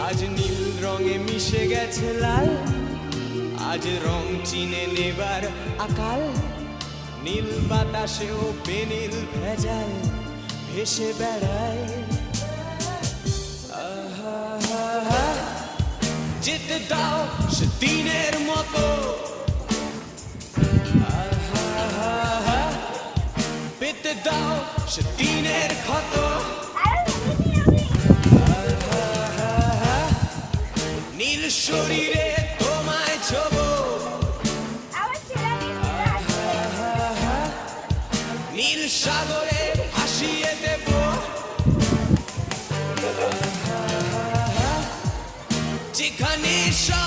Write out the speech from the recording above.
আজ নীল রঙে মিশে গেছে লাল, আজ রং চিনে নেবার আকাল। নীল বাতাসেও বেনীল ভেজাল ভেসে বেড়ায়। যেতে দাও সে দিনের মতো, পেতে দাও সে দিনের ক্ষত। নীল শরীরে তোমায় ছোবো, নীল সাগরে ভাসিয়ে দেব। যেখানে সব